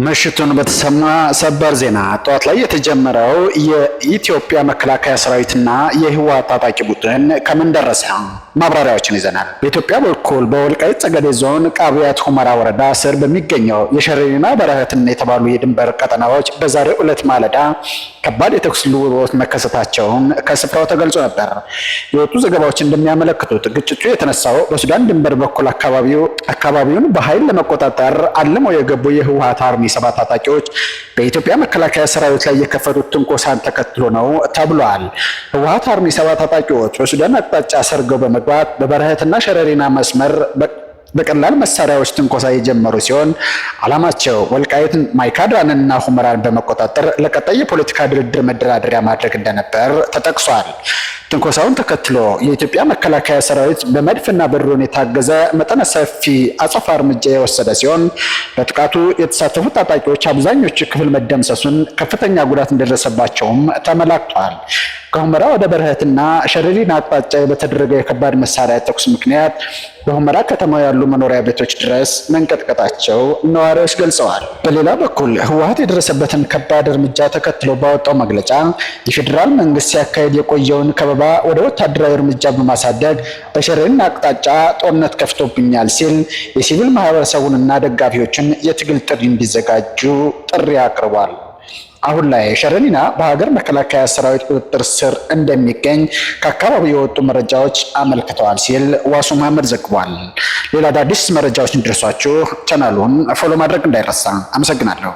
ምሽቱን በተሰማ ሰበር ዜና ጠዋት ላይ የተጀመረው የኢትዮጵያ መከላከያ ሰራዊትና የህወሓት ታጣቂ ቡድን ከምን ደረሰ? ማብራሪያዎችን ይዘናል። በኢትዮጵያ በኩል በወልቃይት ጠገዴ ዞን ቃብያት ሁመራ ወረዳ ስር በሚገኘው የሸረሪና በረሃትን የተባሉ የድንበር ቀጠናዎች በዛሬው ዕለት ማለዳ ከባድ የተኩስ ልውውጦች መከሰታቸውን ከስፍራው ተገልጾ ነበር። የወጡ ዘገባዎች እንደሚያመለክቱት ግጭቱ የተነሳው በሱዳን ድንበር በኩል አካባቢውን በኃይል ለመቆጣጠር አልመው የገቡ የህወሓት አርሚ 7 ታጣቂዎች በኢትዮጵያ መከላከያ ሰራዊት ላይ የከፈቱት ትንኮሳን ተከትሎ ነው ተብሏል። ህወሓት አርሚ 7 ታጣቂዎች በሱዳን አቅጣጫ ሰርገው በመግባት በበረሃትና ሸረሪና መስመር በቀላል መሳሪያዎች ትንኮሳ የጀመሩ ሲሆን ዓላማቸው ወልቃይትን ማይካድራንና ሁመራን በመቆጣጠር ለቀጣይ የፖለቲካ ድርድር መደራደሪያ ማድረግ እንደነበር ተጠቅሷል። ትንኮሳውን ተከትሎ የኢትዮጵያ መከላከያ ሰራዊት በመድፍና በድሮን የታገዘ መጠነ ሰፊ አጸፋ እርምጃ የወሰደ ሲሆን በጥቃቱ የተሳተፉት ታጣቂዎች አብዛኞቹ ክፍል መደምሰሱን፣ ከፍተኛ ጉዳት እንደደረሰባቸውም ተመላክቷል። ከሁመራ ወደ በረሃትና ሸረሪና አቅጣጫ በተደረገ የከባድ መሳሪያ ተኩስ ምክንያት በሁመራ ከተማ ያሉ መኖሪያ ቤቶች ድረስ መንቀጥቀጣቸው ነዋሪዎች ገልጸዋል። በሌላ በኩል ህወሓት የደረሰበትን ከባድ እርምጃ ተከትሎ ባወጣው መግለጫ የፌዴራል መንግስት ሲያካሄድ የቆየውን ከበባ ወደ ወታደራዊ እርምጃ በማሳደግ በሸረሪና አቅጣጫ ጦርነት ከፍቶብኛል ሲል የሲቪል ማህበረሰቡንና ደጋፊዎችን የትግል ጥሪ እንዲዘጋጁ ጥሪ አቅርቧል። አሁን ላይ ሸረሪና በሀገር መከላከያ ሰራዊት ቁጥጥር ስር እንደሚገኝ ከአካባቢው የወጡ መረጃዎች አመልክተዋል ሲል ዋሱ መሐመድ ዘግቧል። ሌላ አዳዲስ መረጃዎች እንዲደርሷችሁ ቻናሉን ፎሎ ማድረግ እንዳይረሳ። አመሰግናለሁ።